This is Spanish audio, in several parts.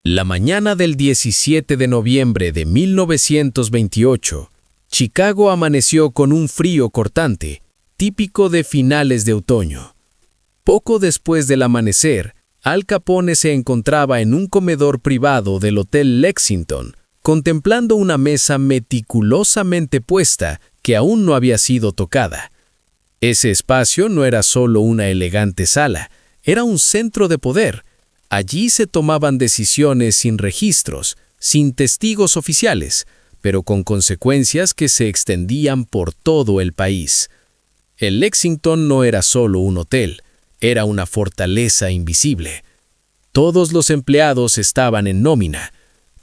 La mañana del 17 de noviembre de 1928, Chicago amaneció con un frío cortante, típico de finales de otoño. Poco después del amanecer, Al Capone se encontraba en un comedor privado del Hotel Lexington, contemplando una mesa meticulosamente puesta que aún no había sido tocada. Ese espacio no era solo una elegante sala, era un centro de poder. Allí se tomaban decisiones sin registros, sin testigos oficiales, pero con consecuencias que se extendían por todo el país. El Lexington no era solo un hotel, era una fortaleza invisible. Todos los empleados estaban en nómina.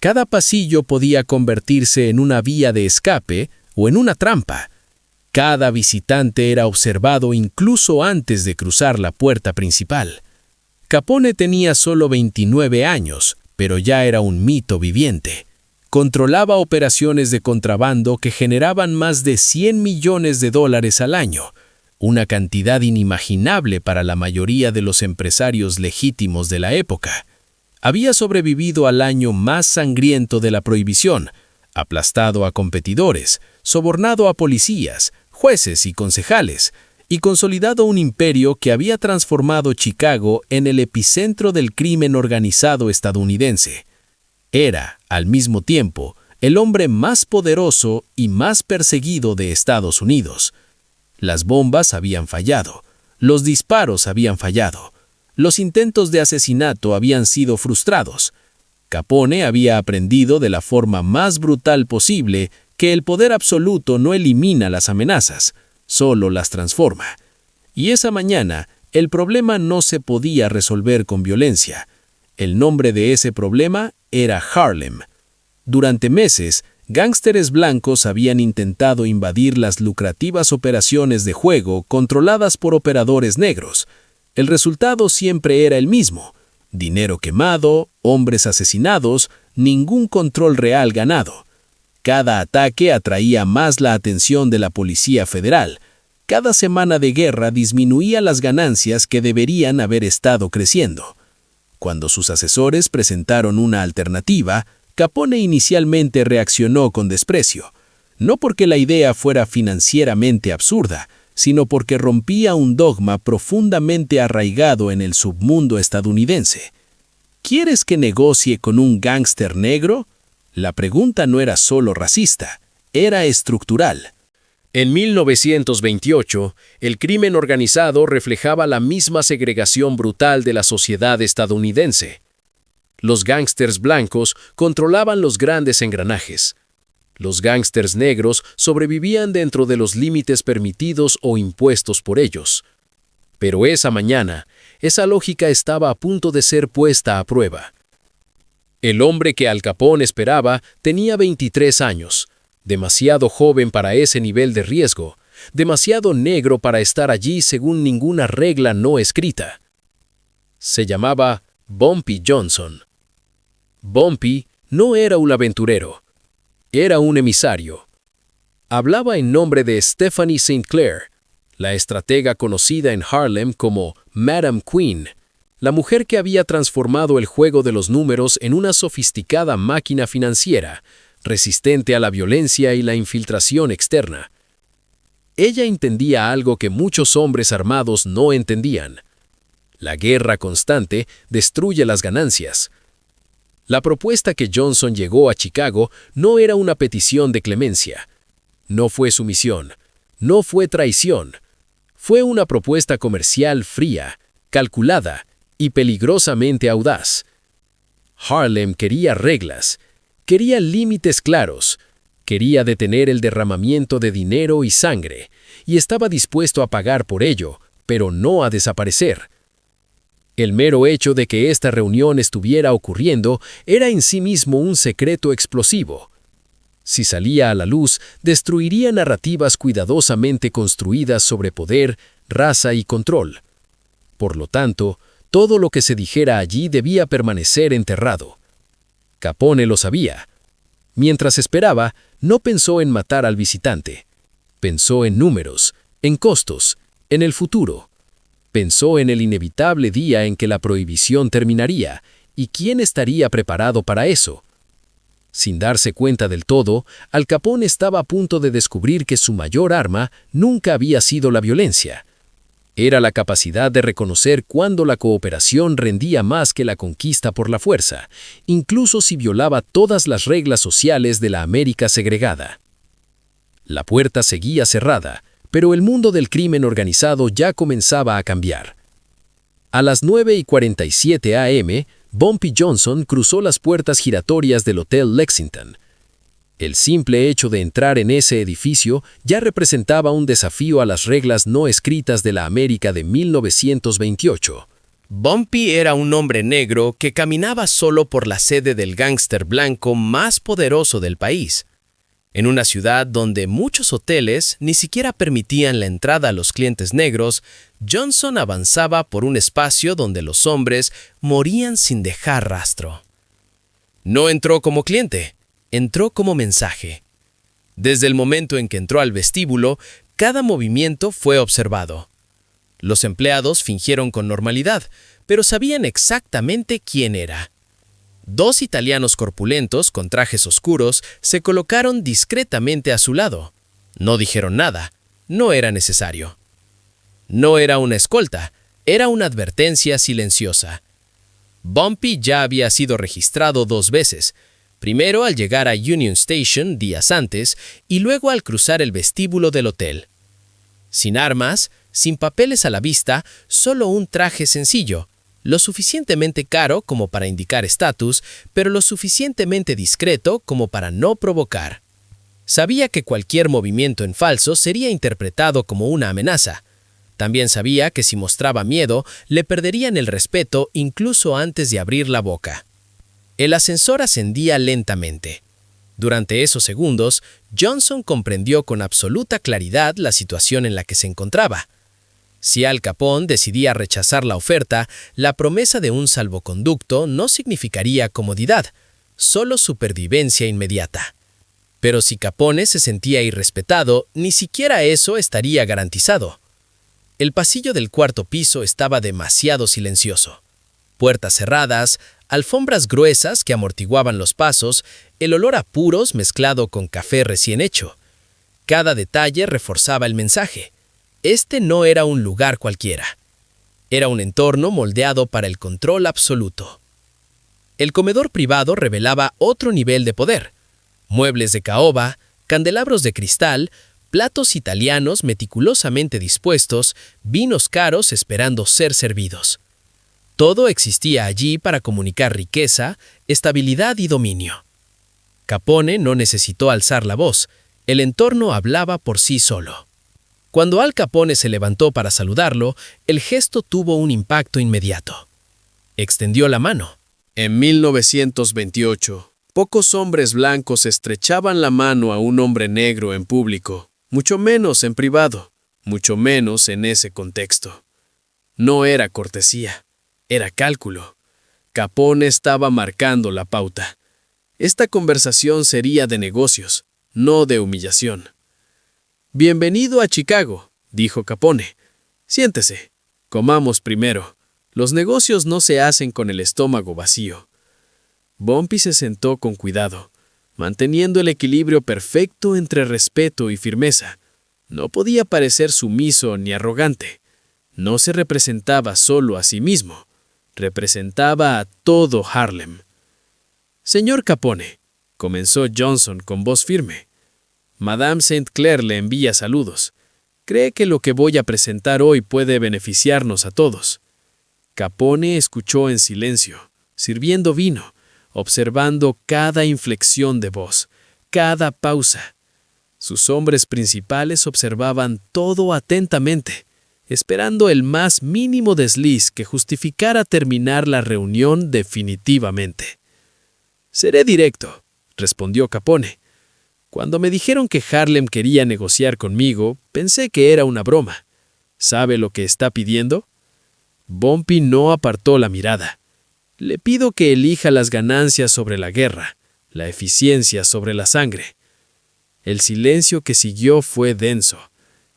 Cada pasillo podía convertirse en una vía de escape o en una trampa. Cada visitante era observado incluso antes de cruzar la puerta principal. Capone tenía solo 29 años, pero ya era un mito viviente. Controlaba operaciones de contrabando que generaban más de $100 millones al año, una cantidad inimaginable para la mayoría de los empresarios legítimos de la época. Había sobrevivido al año más sangriento de la prohibición, aplastado a competidores, sobornado a policías, jueces y concejales, y consolidado un imperio que había transformado Chicago en el epicentro del crimen organizado estadounidense. Era, al mismo tiempo, el hombre más poderoso y más perseguido de Estados Unidos. Las bombas habían fallado, los disparos habían fallado, los intentos de asesinato habían sido frustrados. Capone había aprendido de la forma más brutal posible que el poder absoluto no elimina las amenazas, solo las transforma. Y esa mañana, el problema no se podía resolver con violencia. El nombre de ese problema era Harlem. Durante meses, gángsteres blancos habían intentado invadir las lucrativas operaciones de juego controladas por operadores negros. El resultado siempre era el mismo: dinero quemado, hombres asesinados, ningún control real ganado. Cada ataque atraía más la atención de la Policía Federal. Cada semana de guerra disminuía las ganancias que deberían haber estado creciendo. Cuando sus asesores presentaron una alternativa, Capone inicialmente reaccionó con desprecio, no porque la idea fuera financieramente absurda, sino porque rompía un dogma profundamente arraigado en el submundo estadounidense. ¿Quieres que negocie con un gángster negro? La pregunta no era solo racista, era estructural. En 1928, el crimen organizado reflejaba la misma segregación brutal de la sociedad estadounidense. Los gángsters blancos controlaban los grandes engranajes. Los gángsters negros sobrevivían dentro de los límites permitidos o impuestos por ellos. Pero esa mañana, esa lógica estaba a punto de ser puesta a prueba. El hombre que Al Capone esperaba tenía 23 años, demasiado joven para ese nivel de riesgo, demasiado negro para estar allí según ninguna regla no escrita. Se llamaba Bumpy Johnson. Bumpy no era un aventurero, era un emisario. Hablaba en nombre de Stephanie St. Clair, la estratega conocida en Harlem como Madame Queen, la mujer que había transformado el juego de los números en una sofisticada máquina financiera, resistente a la violencia y la infiltración externa. Ella entendía algo que muchos hombres armados no entendían. La guerra constante destruye las ganancias. La propuesta que Johnson llegó a Chicago no era una petición de clemencia. No fue sumisión, no fue traición. Fue una propuesta comercial fría, calculada y peligrosamente audaz. Harlem quería reglas, quería límites claros, quería detener el derramamiento de dinero y sangre, y estaba dispuesto a pagar por ello, pero no a desaparecer. El mero hecho de que esta reunión estuviera ocurriendo era en sí mismo un secreto explosivo. Si salía a la luz, destruiría narrativas cuidadosamente construidas sobre poder, raza y control. Por lo tanto, todo lo que se dijera allí debía permanecer enterrado. Capone lo sabía. Mientras esperaba, no pensó en matar al visitante. Pensó en números, en costos, en el futuro. Pensó en el inevitable día en que la prohibición terminaría ¿Y quién estaría preparado para eso? Sin darse cuenta del todo, Al Capone estaba a punto de descubrir que su mayor arma nunca había sido la violencia. Era la capacidad de reconocer cuándo la cooperación rendía más que la conquista por la fuerza, incluso si violaba todas las reglas sociales de la América segregada. La puerta seguía cerrada, pero el mundo del crimen organizado ya comenzaba a cambiar. A las 9:47 a.m., Bumpy Johnson cruzó las puertas giratorias del Hotel Lexington. El simple hecho de entrar en ese edificio ya representaba un desafío a las reglas no escritas de la América de 1928. Bumpy era un hombre negro que caminaba solo por la sede del gángster blanco más poderoso del país. En una ciudad donde muchos hoteles ni siquiera permitían la entrada a los clientes negros, Johnson avanzaba por un espacio donde los hombres morían sin dejar rastro. No entró como cliente, entró como mensaje. Desde el momento en que entró al vestíbulo, cada movimiento fue observado. Los empleados fingieron con normalidad, pero sabían exactamente quién era. 2 italianos corpulentos con trajes oscuros se colocaron discretamente a su lado. No dijeron nada, no era necesario. No era una escolta, era una advertencia silenciosa. Bumpy ya había sido registrado 2 veces, primero al llegar a Union Station días antes y luego al cruzar el vestíbulo del hotel. Sin armas, sin papeles a la vista, solo un traje sencillo, lo suficientemente caro como para indicar estatus, pero lo suficientemente discreto como para no provocar. Sabía que cualquier movimiento en falso sería interpretado como una amenaza. También sabía que si mostraba miedo, le perderían el respeto incluso antes de abrir la boca. El ascensor ascendía lentamente. Durante esos segundos, Johnson comprendió con absoluta claridad la situación en la que se encontraba. Si Al Capone decidía rechazar la oferta, la promesa de un salvoconducto no significaría comodidad, solo supervivencia inmediata. Pero si Capone se sentía irrespetado, ni siquiera eso estaría garantizado. El pasillo del 4º piso estaba demasiado silencioso. Puertas cerradas, alfombras gruesas que amortiguaban los pasos, el olor a puros mezclado con café recién hecho. Cada detalle reforzaba el mensaje. Este no era un lugar cualquiera. Era un entorno moldeado para el control absoluto. El comedor privado revelaba otro nivel de poder. Muebles de caoba, candelabros de cristal, platos italianos meticulosamente dispuestos, vinos caros esperando ser servidos. Todo existía allí para comunicar riqueza, estabilidad y dominio. Capone no necesitó alzar la voz, el entorno hablaba por sí solo. Cuando Al Capone se levantó para saludarlo, el gesto tuvo un impacto inmediato. Extendió la mano. En 1928, pocos hombres blancos estrechaban la mano a un hombre negro en público, mucho menos en privado, mucho menos en ese contexto. No era cortesía, era cálculo. Capone estaba marcando la pauta. Esta conversación sería de negocios, no de humillación. «Bienvenido a Chicago», dijo Capone. «Siéntese. Comamos primero. Los negocios no se hacen con el estómago vacío». Bumpy se sentó con cuidado, manteniendo el equilibrio perfecto entre respeto y firmeza. No podía parecer sumiso ni arrogante. No se representaba solo a sí mismo. Representaba a todo Harlem. «Señor Capone», comenzó Johnson con voz firme. «Madame St. Clair le envía saludos. Cree que lo que voy a presentar hoy puede beneficiarnos a todos». Capone escuchó en silencio, sirviendo vino, observando cada inflexión de voz, cada pausa. Sus hombres principales observaban todo atentamente, esperando el más mínimo desliz que justificara terminar la reunión definitivamente. «Seré directo», respondió Capone. «Cuando me dijeron que Harlem quería negociar conmigo, pensé que era una broma. ¿Sabe lo que está pidiendo?» Bumpy no apartó la mirada. «Le pido que elija las ganancias sobre la guerra, la eficiencia sobre la sangre». El silencio que siguió fue denso.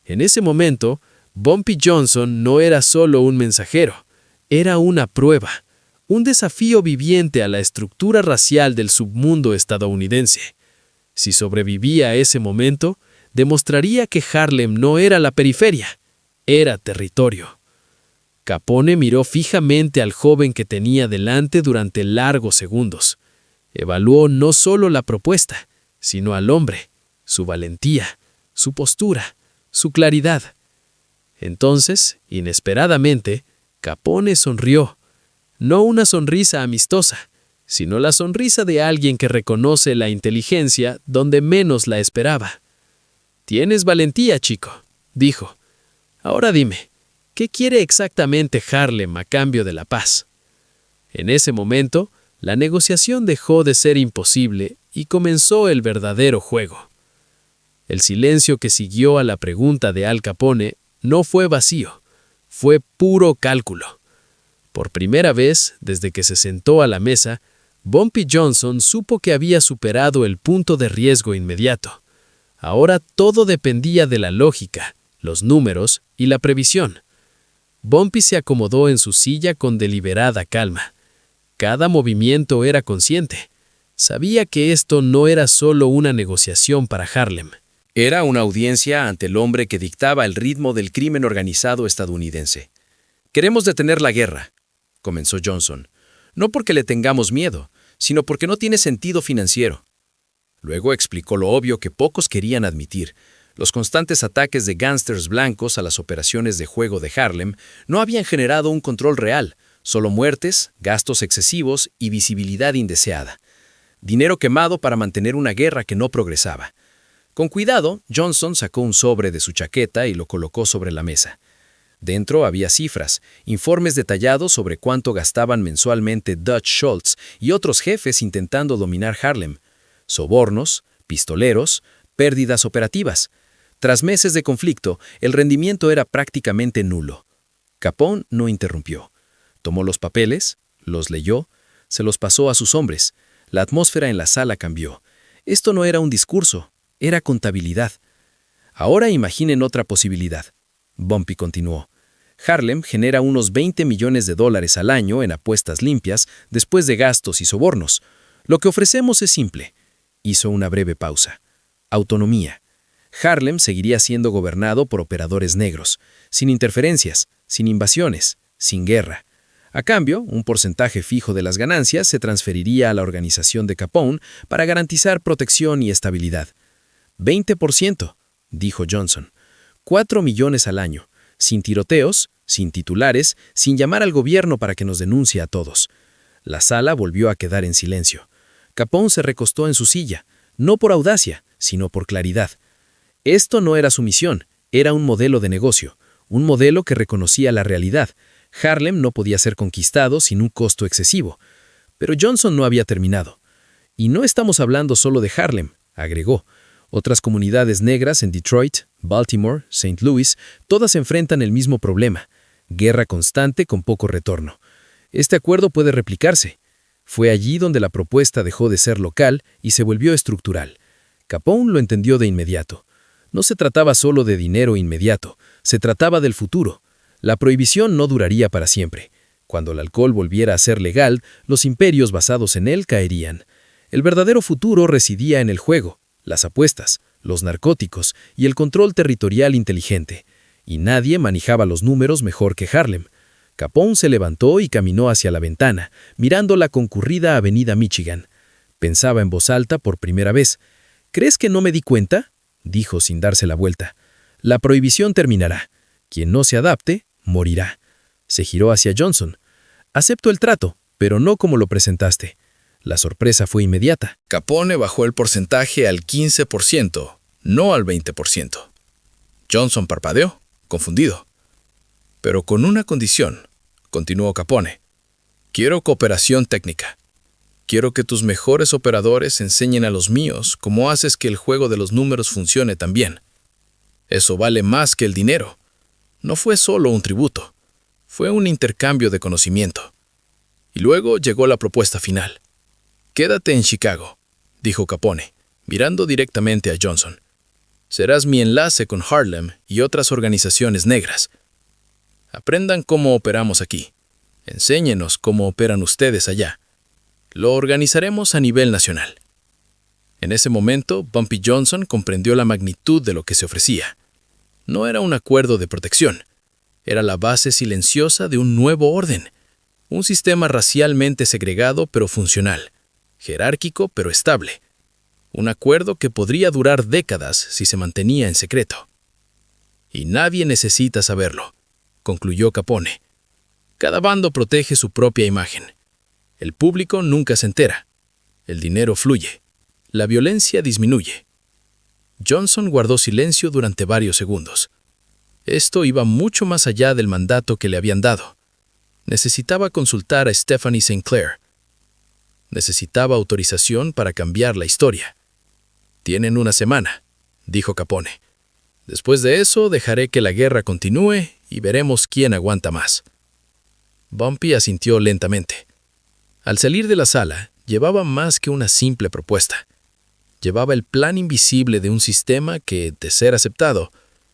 En ese momento, Bumpy Johnson no era solo un mensajero, era una prueba, un desafío viviente a la estructura racial del submundo estadounidense. Si sobrevivía a ese momento, demostraría que Harlem no era la periferia, era territorio. Capone miró fijamente al joven que tenía delante durante largos segundos. Evaluó no solo la propuesta, sino al hombre, su valentía, su postura, su claridad. Entonces, inesperadamente, Capone sonrió. No una sonrisa amistosa, sino la sonrisa de alguien que reconoce la inteligencia donde menos la esperaba. «Tienes valentía, chico», dijo. «Ahora dime, ¿qué quiere exactamente Harlem a cambio de la paz?» En ese momento, la negociación dejó de ser imposible y comenzó el verdadero juego. El silencio que siguió a la pregunta de Al Capone no fue vacío, fue puro cálculo. Por primera vez, desde que se sentó a la mesa, Bumpy Johnson supo que había superado el punto de riesgo inmediato. Ahora todo dependía de la lógica, los números y la previsión. Bumpy se acomodó en su silla con deliberada calma. Cada movimiento era consciente. Sabía que esto no era solo una negociación para Harlem. Era una audiencia ante el hombre que dictaba el ritmo del crimen organizado estadounidense. «Queremos detener la guerra», comenzó Johnson. «No porque le tengamos miedo, sino porque no tiene sentido financiero». Luego explicó lo obvio que pocos querían admitir. Los constantes ataques de gángsters blancos a las operaciones de juego de Harlem no habían generado un control real, solo muertes, gastos excesivos y visibilidad indeseada. Dinero quemado para mantener una guerra que no progresaba. Con cuidado, Johnson sacó un sobre de su chaqueta y lo colocó sobre la mesa. Dentro había cifras, informes detallados sobre cuánto gastaban mensualmente Dutch Schultz y otros jefes intentando dominar Harlem. Sobornos, pistoleros, pérdidas operativas. Tras meses de conflicto, el rendimiento era prácticamente nulo. Capone no interrumpió. Tomó los papeles, los leyó, se los pasó a sus hombres. La atmósfera en la sala cambió. Esto no era un discurso, era contabilidad. Ahora imaginen otra posibilidad. Bumpy continuó. Harlem genera unos $20 millones al año en apuestas limpias después de gastos y sobornos. Lo que ofrecemos es simple. Hizo una breve pausa. Autonomía. Harlem seguiría siendo gobernado por operadores negros, sin interferencias, sin invasiones, sin guerra. A cambio, un porcentaje fijo de las ganancias se transferiría a la organización de Capone para garantizar protección y estabilidad. 20%, dijo Johnson. 4 millones al año, sin tiroteos, sin titulares, sin llamar al gobierno para que nos denuncie a todos. La sala volvió a quedar en silencio. Capone se recostó en su silla, no por audacia, sino por claridad. Esto no era su misión, era un modelo de negocio, un modelo que reconocía la realidad. Harlem no podía ser conquistado sin un costo excesivo. Pero Johnson no había terminado. Y no estamos hablando solo de Harlem, agregó. Otras comunidades negras en Detroit, Baltimore, St. Louis, todas enfrentan el mismo problema. Guerra constante con poco retorno. Este acuerdo puede replicarse. Fue allí donde la propuesta dejó de ser local y se volvió estructural. Capone lo entendió de inmediato. No se trataba solo de dinero inmediato, se trataba del futuro. La prohibición no duraría para siempre. Cuando el alcohol volviera a ser legal, los imperios basados en él caerían. El verdadero futuro residía en el juego, las apuestas, los narcóticos y el control territorial inteligente. Y nadie manejaba los números mejor que Harlem. Capone se levantó y caminó hacia la ventana, mirando la concurrida avenida Michigan. Pensaba en voz alta por primera vez. «¿Crees que no me di cuenta?», dijo sin darse la vuelta. «La prohibición terminará. Quien no se adapte, morirá». Se giró hacia Johnson. «Acepto el trato, pero no como lo presentaste». La sorpresa fue inmediata. Capone bajó el porcentaje al 15%, no al 20%. Johnson parpadeó, confundido. «Pero con una condición», continuó Capone. «Quiero cooperación técnica. Quiero que tus mejores operadores enseñen a los míos cómo haces que el juego de los números funcione tan bien. Eso vale más que el dinero. No fue solo un tributo, fue un intercambio de conocimiento». Y luego llegó la propuesta final. «Quédate en Chicago», dijo Capone, mirando directamente a Johnson. «Serás mi enlace con Harlem y otras organizaciones negras. Aprendan cómo operamos aquí. Enséñenos cómo operan ustedes allá. Lo organizaremos a nivel nacional. En ese momento, Bumpy Johnson comprendió la magnitud de lo que se ofrecía. No era un acuerdo de protección. Era la base silenciosa de un nuevo orden. Un sistema racialmente segregado pero funcional. Jerárquico pero estable. Un acuerdo que podría durar décadas si se mantenía en secreto. Y nadie necesita saberlo, concluyó Capone. Cada bando protege su propia imagen. El público nunca se entera. El dinero fluye. La violencia disminuye. Johnson guardó silencio durante varios segundos. Esto iba mucho más allá del mandato que le habían dado. Necesitaba consultar a Stephanie Sinclair. Necesitaba autorización para cambiar la historia. «Tienen una semana», dijo Capone. «Después de eso, dejaré que la guerra continúe y veremos quién aguanta más». Bumpy asintió lentamente. Al salir de la sala, llevaba más que una simple propuesta. Llevaba el plan invisible de un sistema que, de ser aceptado,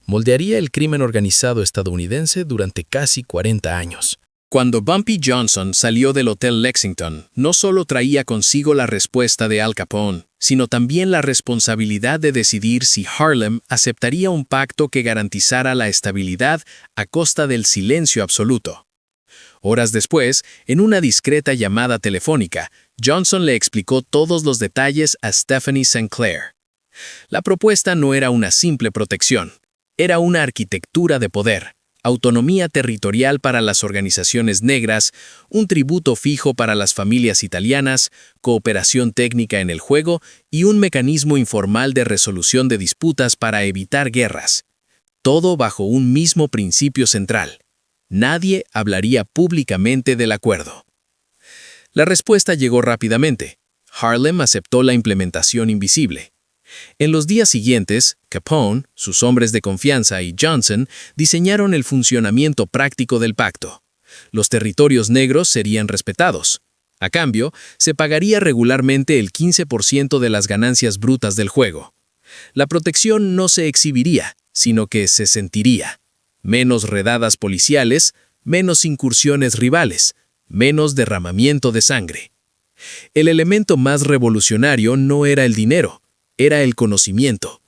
moldearía el crimen organizado estadounidense durante casi 40 años. Cuando Bumpy Johnson salió del Hotel Lexington, no solo traía consigo la respuesta de Al Capone, sino también la responsabilidad de decidir si Harlem aceptaría un pacto que garantizara la estabilidad a costa del silencio absoluto. Horas después, en una discreta llamada telefónica, Johnson le explicó todos los detalles a Stephanie Sinclair. La propuesta no era una simple protección, era una arquitectura de poder, autonomía territorial para las organizaciones negras, un tributo fijo para las familias italianas, cooperación técnica en el juego y un mecanismo informal de resolución de disputas para evitar guerras. Todo bajo un mismo principio central. Nadie hablaría públicamente del acuerdo. La respuesta llegó rápidamente. Harlem aceptó la implementación invisible. En los días siguientes, Capone, sus hombres de confianza y Johnson diseñaron el funcionamiento práctico del pacto. Los territorios negros serían respetados. A cambio, se pagaría regularmente el 15% de las ganancias brutas del juego. La protección no se exhibiría, sino que se sentiría. Menos redadas policiales, menos incursiones rivales, menos derramamiento de sangre. El elemento más revolucionario no era el dinero, era el conocimiento.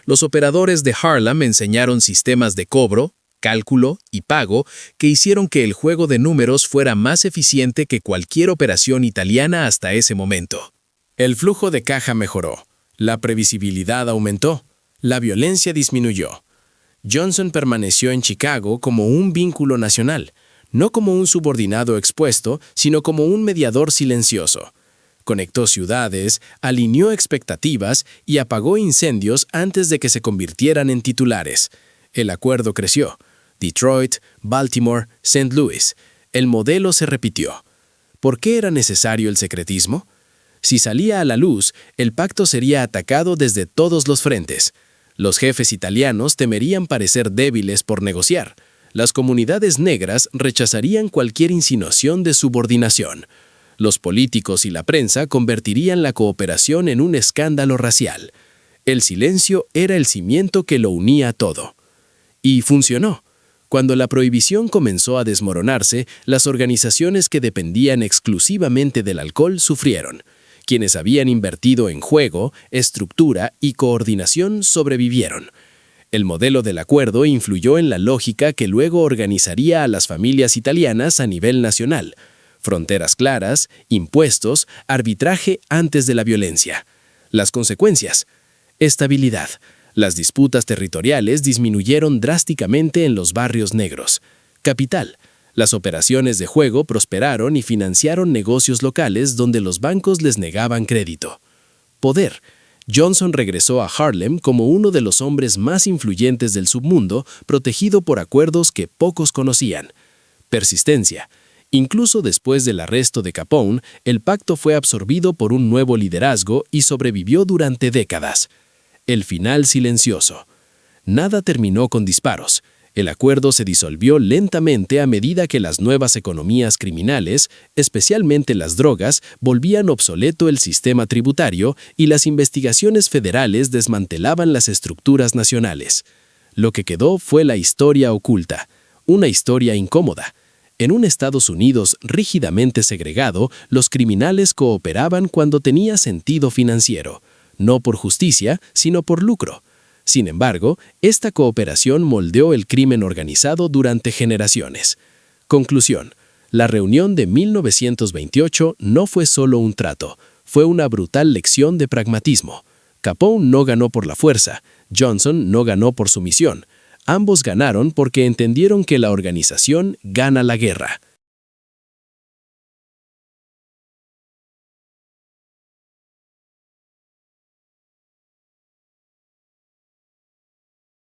Los operadores de Harlem enseñaron sistemas de cobro, cálculo y pago que hicieron que el juego de números fuera más eficiente que cualquier operación italiana hasta ese momento. El flujo de caja mejoró, la previsibilidad aumentó, la violencia disminuyó. Johnson permaneció en Chicago como un vínculo nacional, no como un subordinado expuesto, sino como un mediador silencioso. Conectó ciudades, alineó expectativas y apagó incendios antes de que se convirtieran en titulares. El acuerdo creció. Detroit, Baltimore, St. Louis. El modelo se repitió. ¿Por qué era necesario el secretismo? Si salía a la luz, el pacto sería atacado desde todos los frentes. Los jefes italianos temerían parecer débiles por negociar. Las comunidades negras rechazarían cualquier insinuación de subordinación. Los políticos y la prensa convertirían la cooperación en un escándalo racial. El silencio era el cimiento que lo unía todo. Y funcionó. Cuando la prohibición comenzó a desmoronarse, las organizaciones que dependían exclusivamente del alcohol sufrieron. Quienes habían invertido en juego, estructura y coordinación sobrevivieron. El modelo del acuerdo influyó en la lógica que luego organizaría a las familias italianas a nivel nacional. Fronteras claras, impuestos, arbitraje antes de la violencia. Las consecuencias: estabilidad. Las disputas territoriales disminuyeron drásticamente en los barrios negros. Capital. Las operaciones de juego prosperaron y financiaron negocios locales donde los bancos les negaban crédito. Poder. Johnson regresó a Harlem como uno de los hombres más influyentes del submundo, protegido por acuerdos que pocos conocían. Persistencia. Incluso después del arresto de Capone, el pacto fue absorbido por un nuevo liderazgo y sobrevivió durante décadas. El final silencioso. Nada terminó con disparos. El acuerdo se disolvió lentamente a medida que las nuevas economías criminales, especialmente las drogas, volvían obsoleto el sistema tributario y las investigaciones federales desmantelaban las estructuras nacionales. Lo que quedó fue la historia oculta, una historia incómoda. En un Estados Unidos rígidamente segregado, los criminales cooperaban cuando tenía sentido financiero, no por justicia, sino por lucro. Sin embargo, esta cooperación moldeó el crimen organizado durante generaciones. Conclusión: la reunión de 1928 no fue solo un trato, fue una brutal lección de pragmatismo. Capone no ganó por la fuerza, Johnson no ganó por sumisión. Ambos ganaron porque entendieron que la organización gana la guerra.